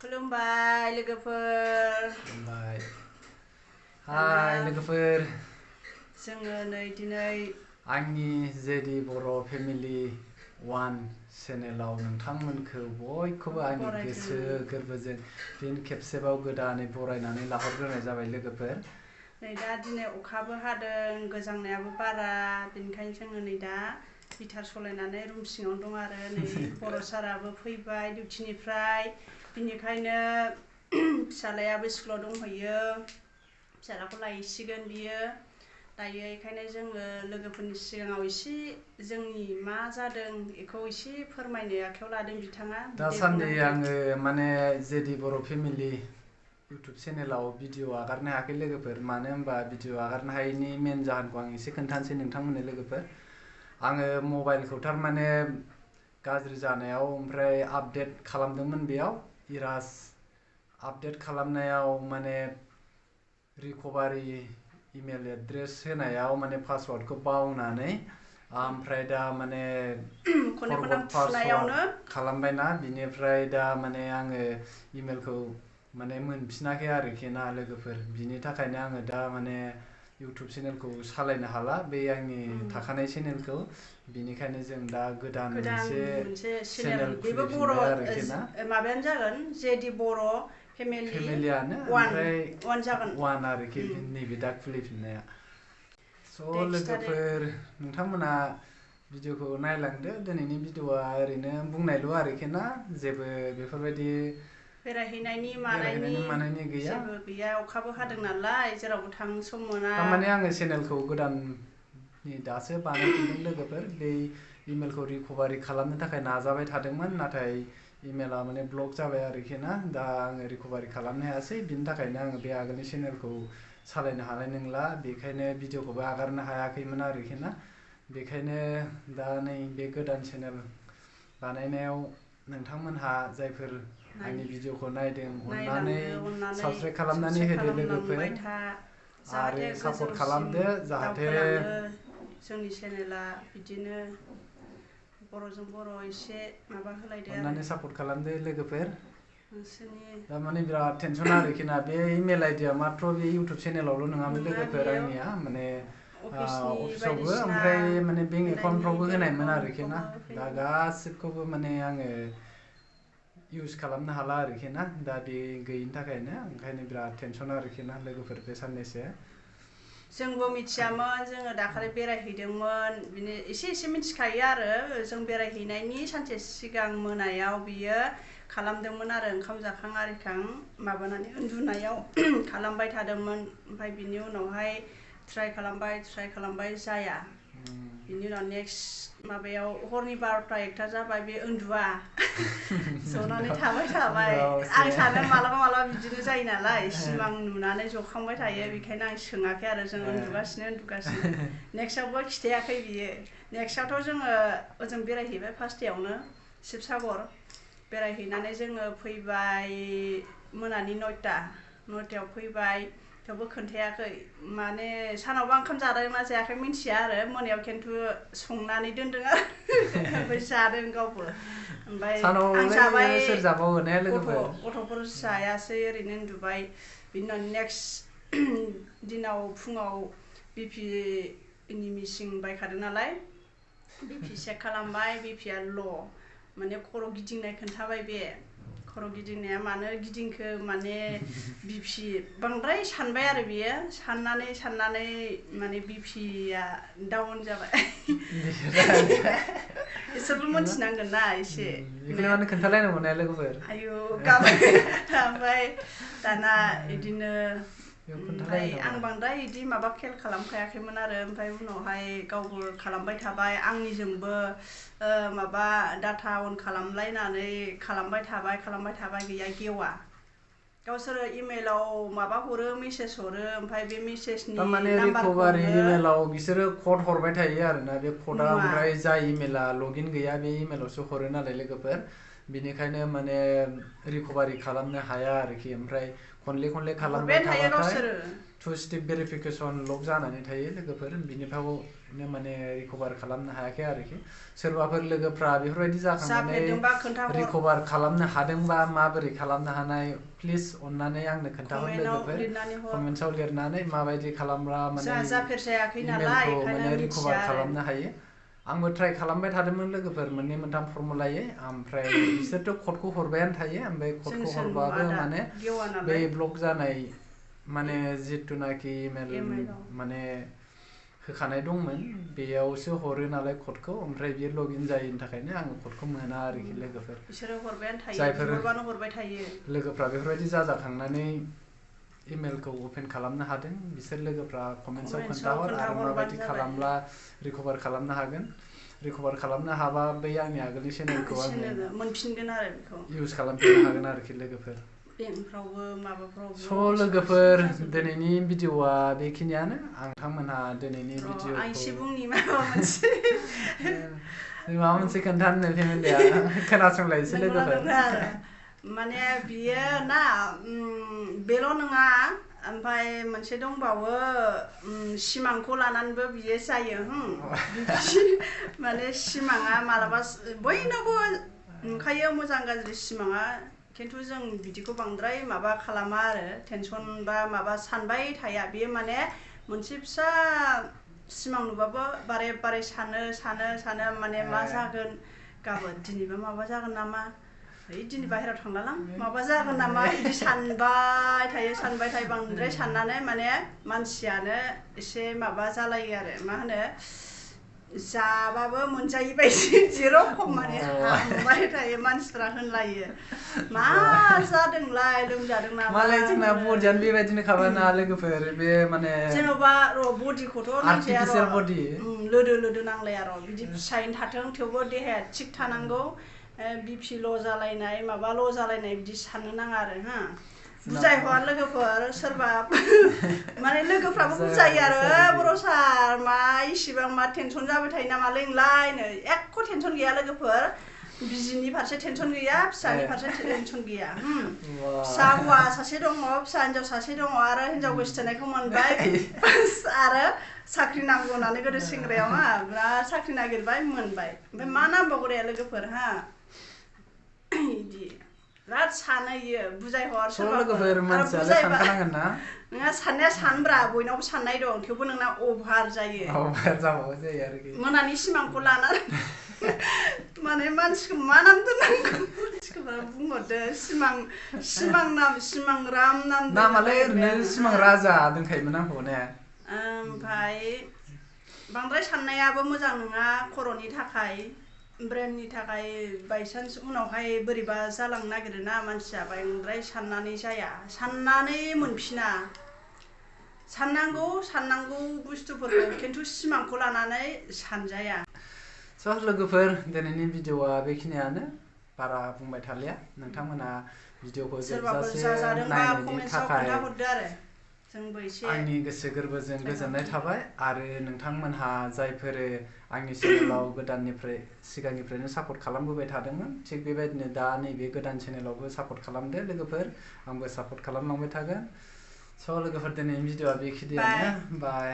Mwnbai, lwgwpwr. Mwnbai. Hai, lwgwpwr. जोङो नै दिनै आंनि जेदि बर' फेमिलि 1 चेनेलाव नोंथांमोनखौ बयखौबो आंनि गोसो गोरबोजों फिन खेबसेबाव गोदानै बरायनानै लाहरग्रोनाय जाबाय लोगोफोर। नै दा दिनै अखाबो हादों, गोजांनायाबो बारा, बेनिखायनो जोङो नै दा गिटार सलायनानै रुम सिङावनो दं आरो नै बर' साराबो फैबाय डिउटिनिफ्राय, बिनिखायनो फिसालायाबो स्कुलाव दंहैयो, फिसालाखौ लायसिगोन बियो दायो। बेखायनो जोङो लोगोफोरनि सिगाङाव एसे जोंनि मा जादों बेखौ एसे फोरमायनो आखायाव लादों बिथाङा। दासान्दि आङो माने जेदि बर' फेमिलि इउटुब चेनेलाव भिडिअ आगारनो हायाखै लोगोफोर। मानो होनबा भिडिअ आगारनो हायैनि मेन जाहोनखौ आं एसे खोन्थानोसै नोंथांमोननो लोगोफोर। आङो मबाइलखौ थारमाने गाज्रि जानायाव ओमफ्राय आपडेट खालामदोंमोन, बेयाव इराज आपडेट खालामनायाव माने रिकभारि इमेल एड्रेस होनायाव माने पासवार्डखौ बावनानै ओमफ्राय दा माने फरवर्ड पासवार्ड खालामबायना, बिनिफ्राय दा माने आङो इमेलखौ माने मोनफिनाखै आरोखि ना लोगोफोर। बिनि थाखायनो आङो दा माने इउटुब चेनेलखौ सालायनो हाला, बे आंनि थाखानाय चेनेलखौ। बिनिखायनो जों दा गोदान मोनसे चेनेल खुलिफिनबाय आरोखि ना। माबायानो जागोन जेदि बर' फेमिलियानो ओमफ्राय 1 आरोखि नैबे दा खुलिफिननाया। स' लोगोफोर, नोंथांमोना भिडिअखौ नायलांदो। दिनैनि भिडिअआ ओरैनो बुंनायल' आरोखि ना, जेबो बेफोरबायदि बेरायहैनायनि मानायनि गैया। जेबो गैया, अखाबो हादों नालाय जेरावबो थांनो सम मोना। थारमाने आङो चेनेलखौ गोदान दासो बानायफिनदों लोगोफोर। बे इमेलखौ रिकभारि खालामनो थाखाय नाजाबाय थादोंमोन, नाथाय इमेला माने ब्लक जाबाय आरोखि ना। दा आङो रिकभारि खालामनो हायासै, बिनि थाखायनो आङो बे आगोलनि चेनेलखौ सालायनो हानाय नंला। बेखायनो भिडिअखौबो आगारनो हायाखैमोन आरोखि ना। बेखायनो दा नै बे गोदान चेनेल बानायनायाव नोंथांमोनहा जायफोर आंनि भिडिअखौ नायदों, अननानै साबस्क्राइब खालामनानै होदो लोगोफोर, आरो सापर्ट खालामदो जाहाथे जोंनि चेनेला बिदिनो बर'जों बर' एसे माबा होलायदो आरो अननानै सापर्ट खालामदो लोगोफोर। नोंसोरनि दामाने बिराद टेनसन आरोखि ना। बे इमेल आइडिया मात्र बे इउटुब चेनेलावल' नङामोन लोगोफोर आंनिया, माने अफिसावबो ओमफ्राय माने बेंक एकाउन्टफ्रावबो होनायमोन आरोखि ना। दा गासिबखौबो माने आङो इउज खालामनो हाला आरोखि ना, दा बे गैयिनि थाखायनो। ओंखायनो बिराद टेनसन आरोखि ना लोगोफोर बे साननैसो। जोंबो मिथियामोन, जोङो दाखालि बेरायहैदोंमोन, बिनो एसे मिथिखायो आरो। जों बेरायहैनायनि सानसे सिगां मोनायाव बियो खालामदोंमोन आरो, ओंखाम जाखां आरिखां माबानानै उन्दुनायाव खालामबाय थादोंमोन। ओमफ्राय बिनि उनावहाय ट्राइ खालामबाय जाया। बिनि उनाव नेक्स्ट माबायाव हरनि 12ता-1ता जाबाय, बे उन्दुआ जनानै थाबाय। आं सानो मालाबा बिदिनो जायो नालाय, सिमां नुनानै जखांबाय थायो, बेखायनो आं सोङाखै आरो। जों उन्दुगासिनो नेक्स्टआवबो खिथायाखै बियो। नेक्स्टआवथ' जोङो ओजों बेरायहैबाय, फार्स्टयावनो शिबसागर बेरायहैनानै जोङो फैबाय मोनानि 9तायाव फैबाय। थेवबो खोन्थायाखै, माने सानावबा ओंखाम जादोंना जायाखै मिन्थिया आरो, मोनायाव खिन्थु संनानै दोनदों आरो ओमफ्राय जादों गावबो। ओमफ्राय आं जाबाय, गथ'फोर जायासै, ओरैनो उन्दुबाय। बिनि उनाव नेक्स्ट दिनाव फुङाव बिपिनि मेचिन बायखादों नालाय, बिपि चेक खालामबाय, बिपिआ ल', माने खर' गिदिंनाय खोन्थाबाय। बे खर' गिदिंनाया मानो गिदिंखो, माने बिपि बांद्राय सानबाय आरो बियो, साननानै माने बिपिआ डाउन जाबाय। इसोरबो मोनथिनांगोन ना एसे, बेखौनो खोन्थालायनांगौ ना लोगोफोर। आयु गाबाय। ओमफ्राय दाना बिदिनो आं बांद्राय बिदि माबा खेल खालामखायाखैमोन आरो। ओमफ्राय उनावहाय गावबो खालामबाय थाबाय, आंनिजोंबो माबा डाटा अन खालामलायनानै खालामबाय थाबाय, गैया गेवा। गावसोरो इमेलाव माबा हरो, मेसेज हरो, ओमफ्राय बे मेसेजनि नाम्बारखौ इमेलाव बिसोरो कड हरबाय थायो आरोना। बे क'डआ ओमफ्राय जाय इमेला लगइन गैया बे इमेलावसो हरो नालाय लोगोफोर। बिनिखायनो माने रिकभारि खालामनो हाया आरोखि ओमफ्राय खनले खालामबाय थाबाथाय टु स्टेप भेरिफिकेसन लक जानानै थायो लोगोफोर बिनिफ्रायनो माने रिकभार खालामनो हायाखै आरोखि सोरबाफोर लोगोफ्रा बेफोरबायदि जाखांनानै रिकभार खालामनो हादोंबा माबोरै खालामनो हानाय प्लिज अननानै आंनो खोन्थाहर लोगोफोर कमेन्ट्सआव लिरनानै माबायदि खालामब्ला माने इमेलखौ माने रिकभार खालामनो हायो आंबो ट्राइ खालामबाय थादोंमोन लोगोफोर मोननै मोनथाम फर्मुलायै ओमफ्राय बिसोरथ' क'डखौ हरबायानो थायो ओमफ्राय क'डखौ हरबाबो माने बे ब्लक जानाय माने जिथुनाखि इमेल माने होखानाय दंमोन बेयावसो हरो नालाय क'डखौ ओमफ्राय बियो लगइन जायैनि थाखायनो आङो क'डखौ मोना आरोखि लोगोफोर बिसोरो हरबायानो थायो जायफोर हरबाय थायो लोगोफ्रा बेफोरबायदि जाजाखांनानै इमेलखौ अपेन खालामनो हादों बिसोर लोगोफ्रा कमेन्ट्सआव खोन्थाहर आरो माबायदि खालामब्ला रिकभार खालामनो हागोन रिकभार खालामनो हाबा बै आंनि आगोलनि चेनेलखौ आङो मोनफिनगोन आरो बेखौ इउज खालामफिननो हागोन आरोखि लोगोफोर बेंकफ्रावबो माबाफ्रावबो स' लोगोफोर दिनैनि भिडिअ'आ बेखिनियानो नोंथांमोनहा दिनैनि भिडिअ'खौ आं एसे बुंनि माबा मोनसे खोन्थानो फेमिलिया खोनासंलायसै लोगोफोर माने बियो ना बेल' नङा ओमफ्राय मोनसे दंबावो सिमांखौ लानानैबो बियो जायो माने सिमाङा मालाबा बयनावबो नुखायो मोजां गाज्रि सिमाङा खिन्थु जों बिदिखौ बांद्राय माबा खालामा आरो टेनसन बा माबा सानबाय थाया बेयो माने मोनसे फिसा सिमां नुबाबो बारे सानो माने मा जागोन गाबोन दिनैबा माबा जागोन नामा दिनै बाहेरायाव थांलालां माबा जागोन नामा बिदि सानबाय थायो बांद्राय साननानै माने मानसियानो एसे माबा जालायो आरो मा होनो जाबाबो मोनजायै बायदि जेरखम माने हामबाय थायो मानसिफ्रा होनलायो मा जादोंलाय लोमजादों नामा मालाय जोंना बडियानो बेबायदिनो खाबाना लोगोफोर बे माने जेन'बा बडिखौथ' नांखाया लोदो नांलाया बिदि फिसायैनो थाथों थेवबो देहाया थिग थानांगौ बिपि ल' जालायनाय माबा ल' जालायनाय बिदि साननो नाङा आरो बुजायहर लोगोफोर सोरबा माने लोगोफ्राबो बुजायो आरो बर' सार मा इसिबां मा टेनसन जाबाय थायो नामालै नोंलायनो एख' टेनसन गैया लोगोफोर बिजिनि फारसे टेनसन गैया फिसानि फारसे टेनसन गैया फिसा हौवा सासे दङ फिसा हिनजाव सासे दङ आरो हिनजाव गोसथोनायखौ मोनबाय आरो साख्रि नांगौ होननानै गोदो सेंग्रायाव बिराद साख्रि नागिरबाय मोनबाय ओमफ्राय मा नांबावगौ दे लोगोफोर बिदि बिराद सानो इयो बुजायहर लोगोफोर मानसियालाय सानखानांगोन ना नोंहा साननाया सानब्रा बयनावबो साननाय दं थेवबो नोंना अभार जायो आरोखि मोनानि सिमांखौ लानानै माने मानसिखौ मा नाम दोननांगौ मानसिखौ बुंहरदो सिमां राम नाम नामालाय ओरैनो सिमां राजा दोनखायोमोन आंखौ ने ओमफ्राय बांद्राय साननायाबो मोजां नङा खर'नि थाखाय ब्रेननि थाखाय बायसान्स उनावहाय बोरैबा जालांनो नागिरोना मानसिया बांद्राय साननानै जाया साननानै मोनफिना साननांगौ बुस्थुफोरखौ खिन्थु सिमांखौ लानानै सानजाया स' लोगोफोर दिनैनि भिडिअ'आ बेखिनियानो बारा बुंबाय थालिया नोंथांमोना भिडिअ'खौ जोबजासे नायनायनि थाखाय आंनि गोसो गोरबोजों गोजोननाय थाबाय आरो नोंथांमोनहा जायफोर आंनि चेनेलाव सिगांनिफ्रायनो सापर्ट खालामबोबाय थादोंमोन थिग बेबायदिनो दा नैबे गोदान चेनेलावबो सापर्ट खालामदो लोगोफोर आंबो सापर्ट खालामलांबाय थागोन स' लोगोफोर दिनैनि भिडिअ'आ बेखिनियानो बाय